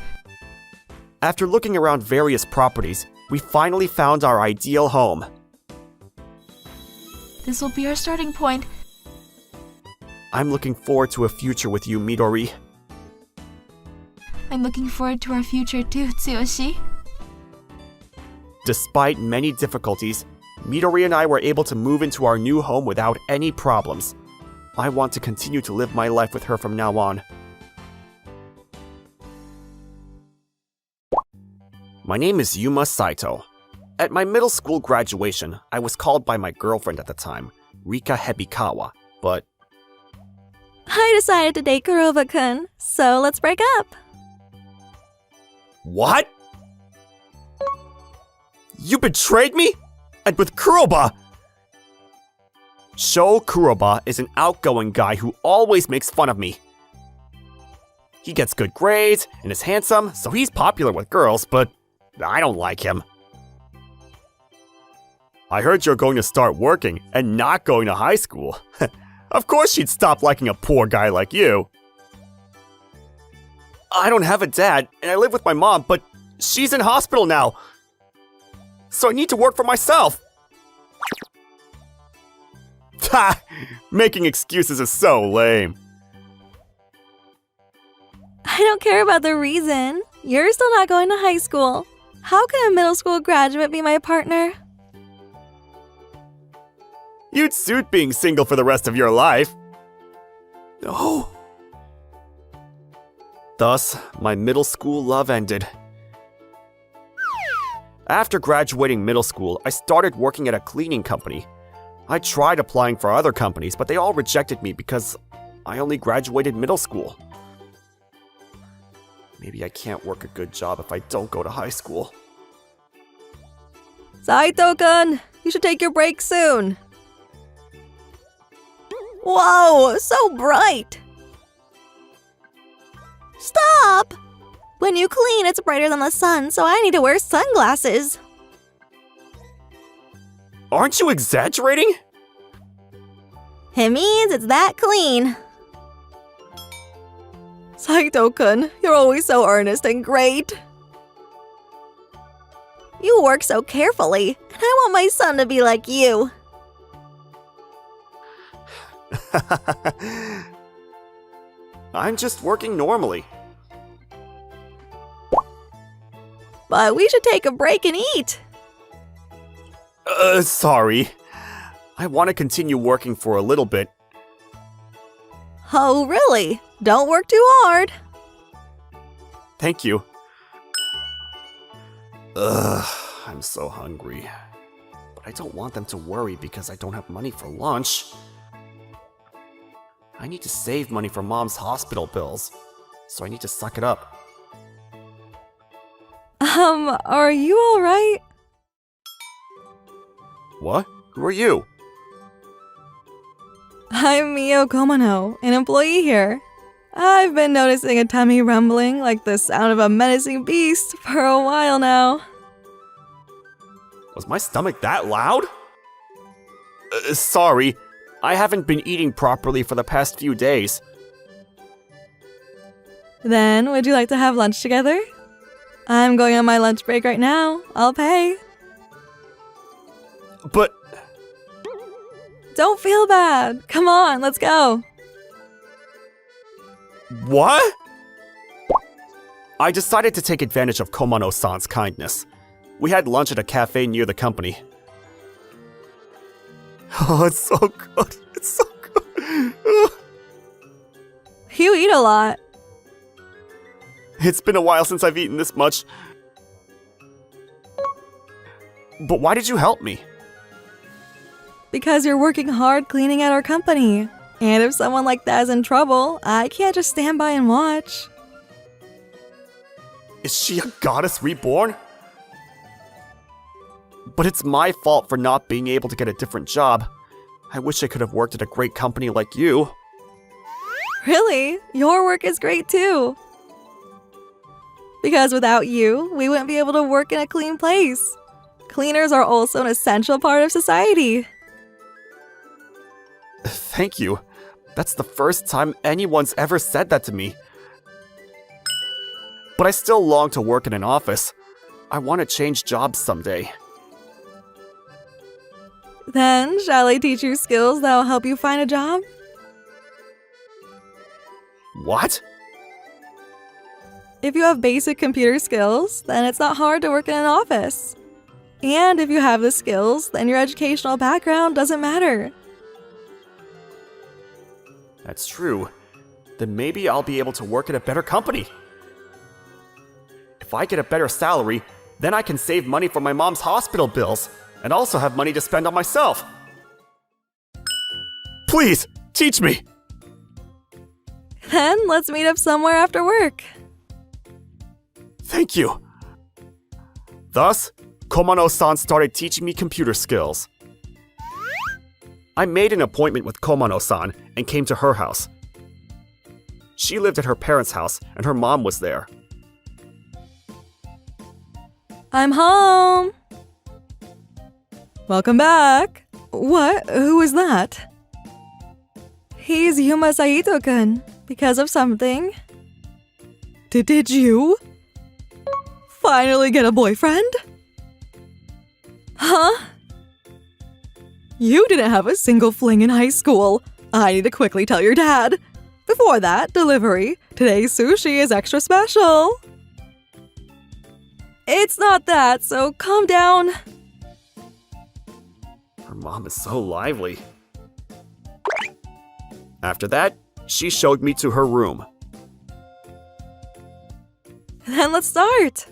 After looking around various properties, we finally found our ideal home. This will be our starting point. I'm looking forward to a future with you, Midori. I'm looking forward to our future too, Tsuyoshi. Despite many difficulties, Midori and I were able to move into our new home without any problems. I want to continue to live my life with her from now on. My name is Yuma Saito. At my middle school graduation, I was called by my girlfriend at the time, Rika Hebikawa, but... I decided to date Kuroba-kun, so let's break up. What? You betrayed me? And with Kuroba? Sho Kuroba is an outgoing guy who always makes fun of me. He gets good grades and is handsome, so he's popular with girls, but I don't like him. I heard you're going to start working and not going to high school. Of course she'd stop liking a poor guy like you. I don't have a dad, and I live with my mom, but she's in hospital now. So I need to work for myself. Ha! Making excuses is so lame. I don't care about the reason. You're still not going to high school. How can a middle school graduate be my partner? You'd suit being single for the rest of your life. No. Thus, my middle school love ended. After graduating middle school, I started working at a cleaning company. I tried applying for other companies, but they all rejected me because I only graduated middle school. Maybe I can't work a good job if I don't go to high school. Saito-kun, you should take your break soon. Whoa, so bright. Stop! When you clean, it's brighter than the sun, so I need to wear sunglasses. Aren't you exaggerating? It means it's that clean. Saito-kun, you're always so earnest and great. You work so carefully, and I want my son to be like you. I'm just working normally. But we should take a break and eat. Sorry. I want to continue working for a little bit. Oh, really? Don't work too hard. Thank you. Ugh, I'm so hungry. But I don't want them to worry because I don't have money for lunch. I need to save money for Mom's hospital bills, so I need to suck it up. Are you alright? What? Who are you? I'm Mio Komano, an employee here. I've been noticing a tummy rumbling like the sound of a menacing beast for a while now. Was my stomach that loud? Sorry, I haven't been eating properly for the past few days. Then, would you like to have lunch together? I'm going on my lunch break right now. I'll pay. But... Don't feel bad. Come on, let's go. What? I decided to take advantage of Komano-san's kindness. We had lunch at a cafe near the company. Oh, it's so good. It's so good. You eat a lot. It's been a while since I've eaten this much. But why did you help me? Because you're working hard cleaning at our company. And if someone like that is in trouble, I can't just stand by and watch. Is she a goddess reborn? But it's my fault for not being able to get a different job. I wish I could have worked at a great company like you. Really? Your work is great too. Because without you, we wouldn't be able to work in a clean place. Cleaners are also an essential part of society. Thank you. That's the first time anyone's ever said that to me. But I still long to work in an office. I want to change jobs someday. Then, shall I teach you skills that will help you find a job? What? If you have basic computer skills, then it's not hard to work in an office. And if you have the skills, then your educational background doesn't matter. That's true. Then maybe I'll be able to work at a better company. If I get a better salary, then I can save money for my mom's hospital bills and also have money to spend on myself. Please, teach me! Then let's meet up somewhere after work. Thank you. Thus, Komano-san started teaching me computer skills. I made an appointment with Komano-san and came to her house. She lived at her parents' house and her mom was there. I'm home. Welcome back. What? Who was that? He's Yuma Saito-kun. Because of something. Did you finally get a boyfriend? Huh? You didn't have a single fling in high school. I need to quickly tell your dad. Before that, delivery. Today's sushi is extra special. It's not that, so calm down. Her mom is so lively. After that, she showed me to her room. Then let's start.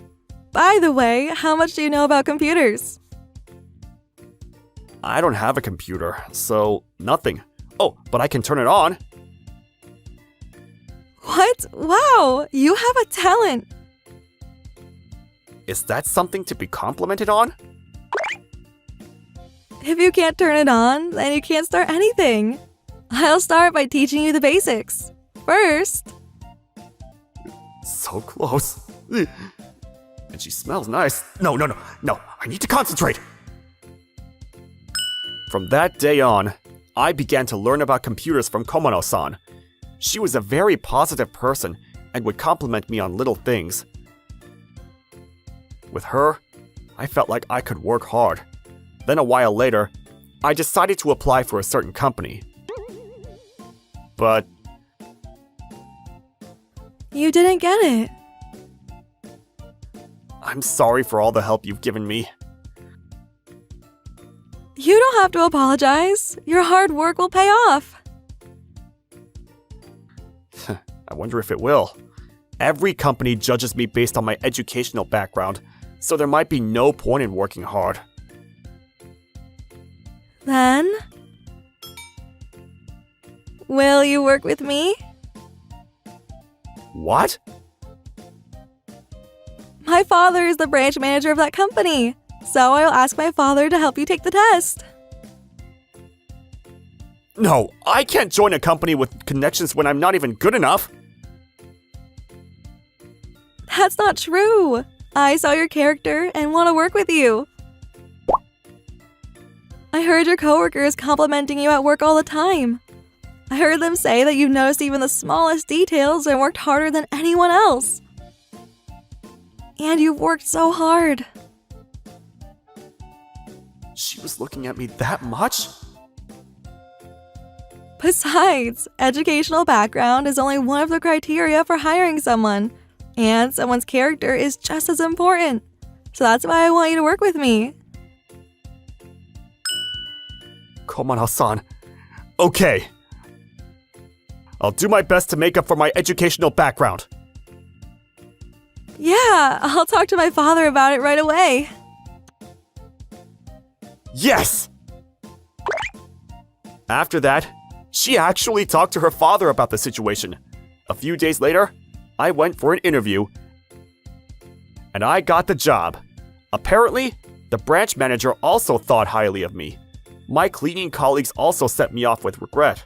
By the way, how much do you know about computers? I don't have a computer, so nothing. Oh, but I can turn it on. What? Wow, you have a talent. Is that something to be complimented on? If you can't turn it on, then you can't start anything. I'll start by teaching you the basics. First, So close. And she smells nice. No, I need to concentrate. From that day on, I began to learn about computers from Komano-san. She was a very positive person and would compliment me on little things. With her, I felt like I could work hard. Then a while later, I decided to apply for a certain company. But you didn't get it. I'm sorry for all the help you've given me. You don't have to apologize. Your hard work will pay off. I wonder if it will. Every company judges me based on my educational background, so there might be no point in working hard. Then, will you work with me? What? My father is the branch manager of that company, so I'll ask my father to help you take the test. No, I can't join a company with connections when I'm not even good enough. That's not true. I saw your character and want to work with you. I heard your coworkers complimenting you at work all the time. I heard them say that you've noticed even the smallest details and worked harder than anyone else. And you've worked so hard. She was looking at me that much? Besides, educational background is only one of the criteria for hiring someone, and someone's character is just as important. So that's why I want you to work with me. Komano-san. Okay. I'll do my best to make up for my educational background. Yeah, I'll talk to my father about it right away. Yes! After that, she actually talked to her father about the situation. A few days later, I went for an interview, and I got the job. Apparently, the branch manager also thought highly of me. My cleaning colleagues also sent me off with regret.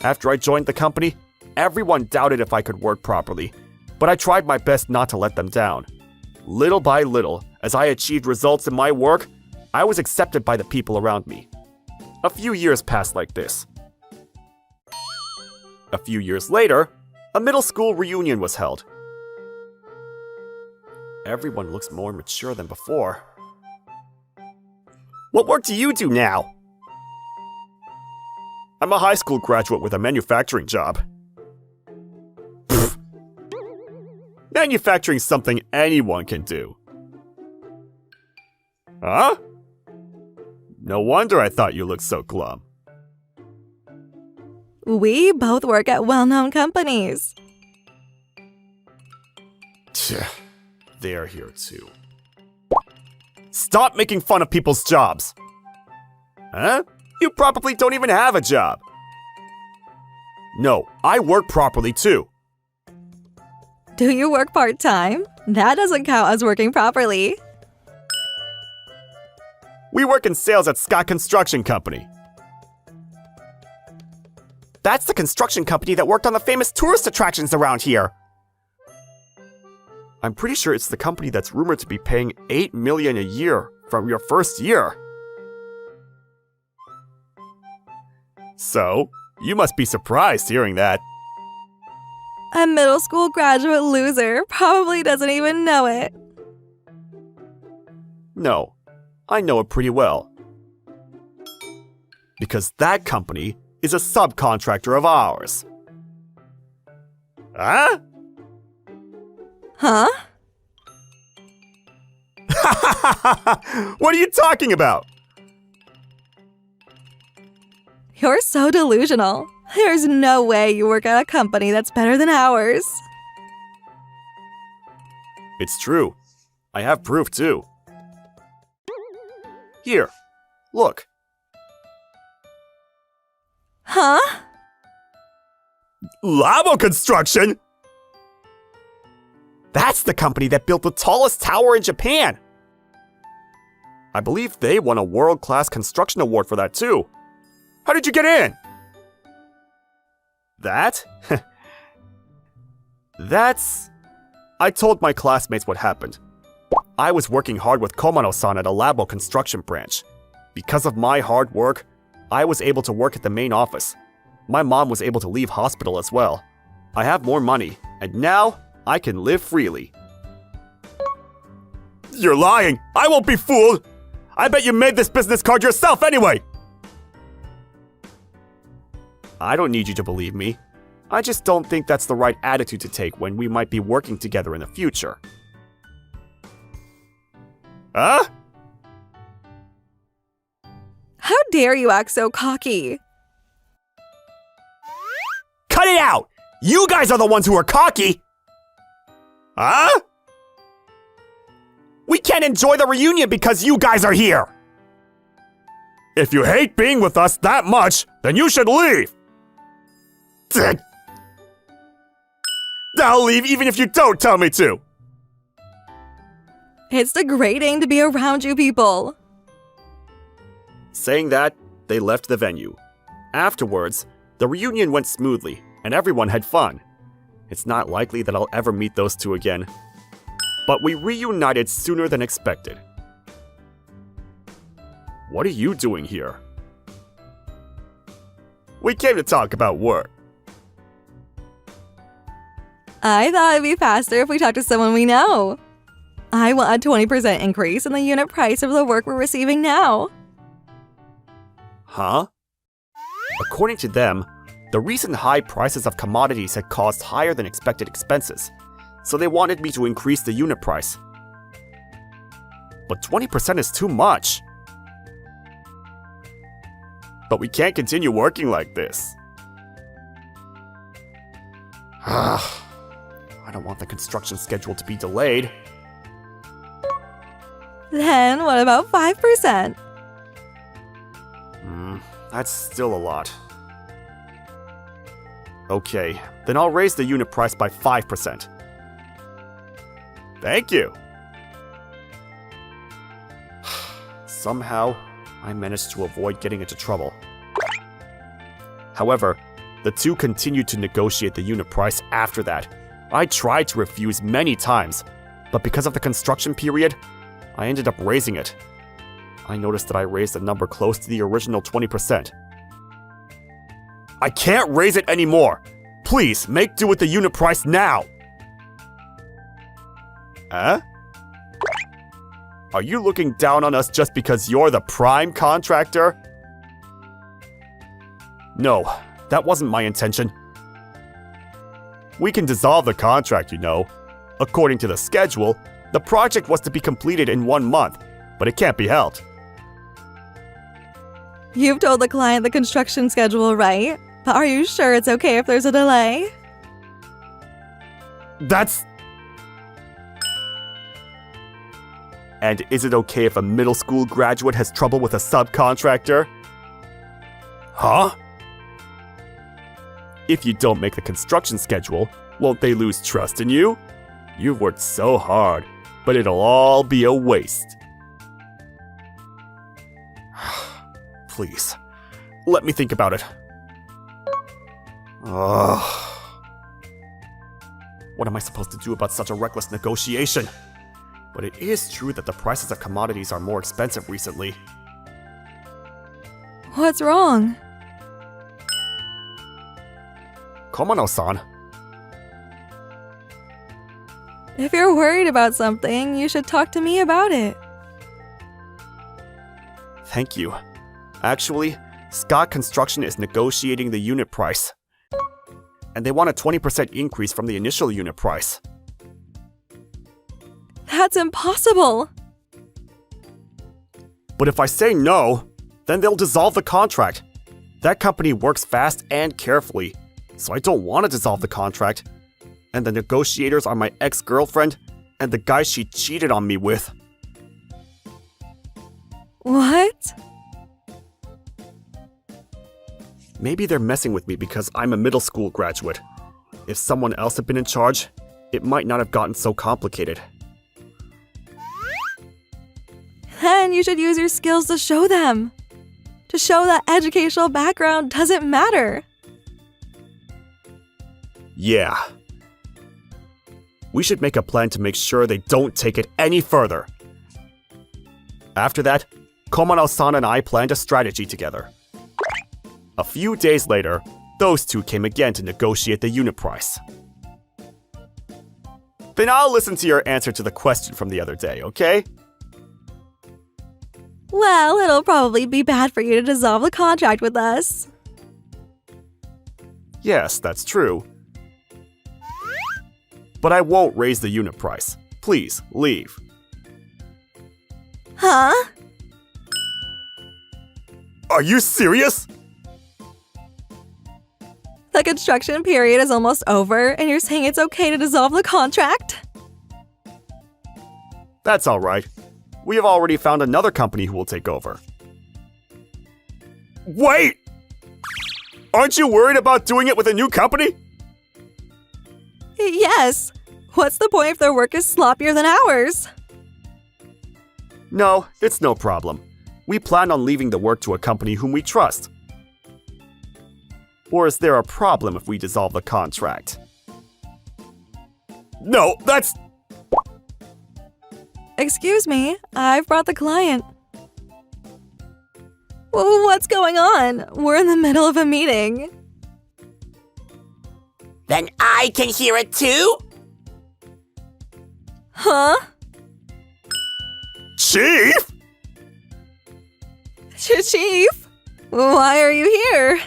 After I joined the company, everyone doubted if I could work properly, but I tried my best not to let them down. Little by little, as I achieved results in my work, I was accepted by the people around me. A few years passed like this. A few years later, a middle school reunion was held. Everyone looks more mature than before. What work do you do now? I'm a high school graduate with a manufacturing job. Pfft. Manufacturing's something anyone can do. Huh? No wonder I thought you looked so glum. We both work at well-known companies. They're here too. Stop making fun of people's jobs! Huh? You probably don't even have a job. No, I work properly too. Do you work part-time? That doesn't count as working properly. We work in sales at Scott Construction Company. That's the construction company that worked on the famous tourist attractions around here. I'm pretty sure it's the company that's rumored to be paying $8 million a year from your first year. So, you must be surprised hearing that. A middle school graduate loser probably doesn't even know it. No, I know it pretty well. Because that company is a subcontractor of ours. Huh? Huh? What are you talking about? You're so delusional. There's no way you work at a company that's better than ours. It's true. I have proof too. Here, look. Huh? Labo construction? That's the company that built the tallest tower in Japan! I believe they won a world-class construction award for that too. How did you get in? That? I told my classmates what happened. I was working hard with Komano-san at a Labo construction branch. Because of my hard work, I was able to work at the main office. My mom was able to leave hospital as well. I have more money, and now I can live freely. You're lying! I won't be fooled! I bet you made this business card yourself anyway! I don't need you to believe me. I just don't think that's the right attitude to take when we might be working together in the future. Huh? How dare you act so cocky? Cut it out! You guys are the ones who are cocky! Huh? We can't enjoy the reunion because you guys are here! If you hate being with us that much, then you should leave! I'll leave even if you don't tell me to! It's degrading to be around you people. Saying that, they left the venue. Afterwards, the reunion went smoothly, and everyone had fun. It's not likely that I'll ever meet those two again. But we reunited sooner than expected. What are you doing here? We came to talk about work. I thought it'd be faster if we talked to someone we know. I want a 20% increase in the unit price of the work we're receiving now. Huh? According to them, the recent high prices of commodities had caused higher than expected expenses, so they wanted me to increase the unit price. But 20% is too much. But we can't continue working like this. I don't want the construction schedule to be delayed. Then what about 5%? That's still a lot. Okay, then I'll raise the unit price by 5%. Thank you! Somehow, I managed to avoid getting into trouble. However, the two continued to negotiate the unit price after that. I tried to refuse many times, but because of the construction period, I ended up raising it. I noticed that I raised a number close to the original 20%. I can't raise it anymore! Please, make do with the unit price now! Huh? Are you looking down on us just because you're the prime contractor? No, that wasn't my intention. We can dissolve the contract, you know. According to the schedule, the project was to be completed in 1 month, but it can't be helped. You've told the client the construction schedule, right? But are you sure it's okay if there's a delay? That's... And is it okay if a middle school graduate has trouble with a subcontractor? Huh? If you don't make the construction schedule, won't they lose trust in you? You've worked so hard, but it'll all be a waste. Please, let me think about it. Ugh. What am I supposed to do about such a reckless negotiation? But it is true that the prices of commodities are more expensive recently. What's wrong? Komano-san. If you're worried about something, you should talk to me about it. Thank you. Actually, Scott Construction is negotiating the unit price. And they want a 20% increase from the initial unit price. That's impossible! But if I say no, then they'll dissolve the contract. That company works fast and carefully, so I don't want to dissolve the contract. And the negotiators are my ex-girlfriend and the guy she cheated on me with. What? Maybe they're messing with me because I'm a middle school graduate. If someone else had been in charge, it might not have gotten so complicated. Then you should use your skills to show them. To show that educational background doesn't matter. Yeah. We should make a plan to make sure they don't take it any further. After that, Komano-san and I planned a strategy together. A few days later, those two came again to negotiate the unit price. Then I'll listen to your answer to the question from the other day, okay? Well, it'll probably be bad for you to dissolve the contract with us. Yes, that's true. But I won't raise the unit price. Please, leave. Huh? Are you serious? The construction period is almost over, and you're saying it's okay to dissolve the contract? That's alright. We have already found another company who will take over. Wait! Aren't you worried about doing it with a new company? Yes. What's the point if their work is sloppier than ours? No, it's no problem. We plan on leaving the work to a company whom we trust. Or is there a problem if we dissolve the contract? No, that's... Excuse me, I've brought the client. What's going on? We're in the middle of a meeting. Then I can hear it too? Huh? Chief! Chief? Why are you here?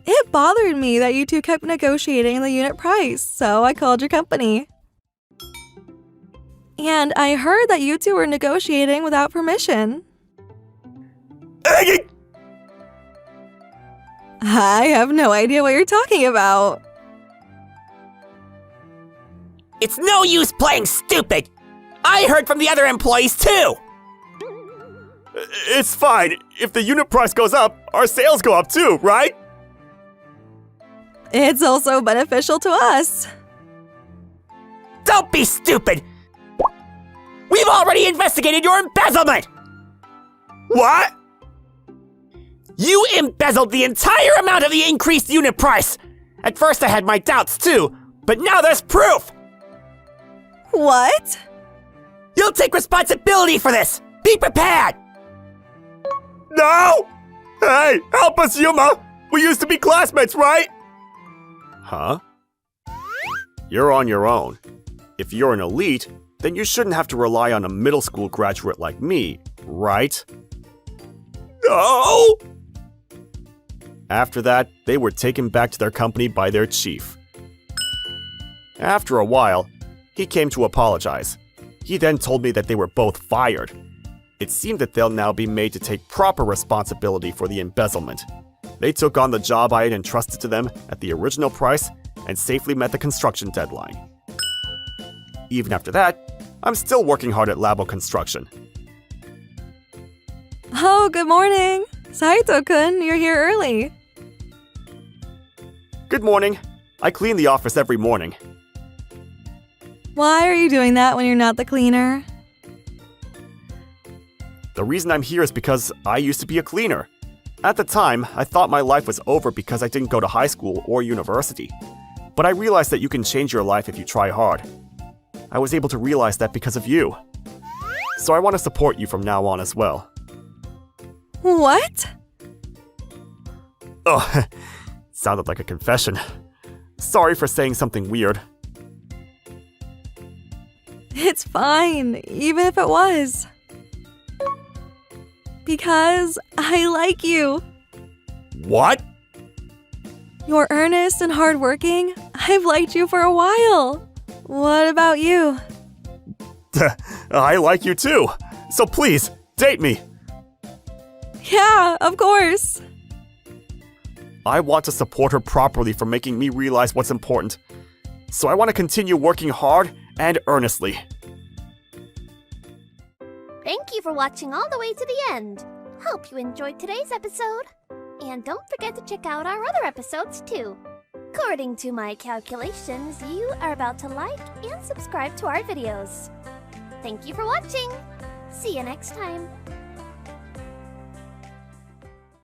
It bothered me that you two kept negotiating the unit price, so I called your company. And I heard that you two were negotiating without permission. I have no idea what you're talking about. It's no use playing stupid! I heard from the other employees too! It's fine. If the unit price goes up, our sales go up too, right? It's also beneficial to us. Don't be stupid! We've already investigated your embezzlement! What? You embezzled the entire amount of the increased unit price! At first I had my doubts too, but now there's proof! What? You'll take responsibility for this! Be prepared! No! Hey, help us, Yuma! We used to be classmates, right? Huh? You're on your own. If you're an elite, then you shouldn't have to rely on a middle school graduate like me, right? No! After that, they were taken back to their company by their chief. After a while, he came to apologize. He then told me that they were both fired. It seemed that they'll now be made to take proper responsibility for the embezzlement. They took on the job I had entrusted to them at the original price and safely met the construction deadline. Even after that, I'm still working hard at Labo Construction. Oh, good morning. Saito-kun, you're here early. Good morning. I clean the office every morning. Why are you doing that when you're not the cleaner? The reason I'm here is because I used to be a cleaner. At the time, I thought my life was over because I didn't go to high school or university. But I realized that you can change your life if you try hard. I was able to realize that because of you. So I want to support you from now on as well. What? Oh, sounded like a confession. Sorry for saying something weird. It's fine, even if it was. Because I like you. What? You're earnest and hardworking. I've liked you for a while. What about you? I like you too. So please, date me. Yeah, of course. I want to support her properly for making me realize what's important. So I want to continue working hard and earnestly. Thank you for watching all the way to the end. Hope you enjoyed today's episode. And don't forget to check out our other episodes too. According to my calculations, you are about to like and subscribe to our videos. Thank you for watching! See you next time!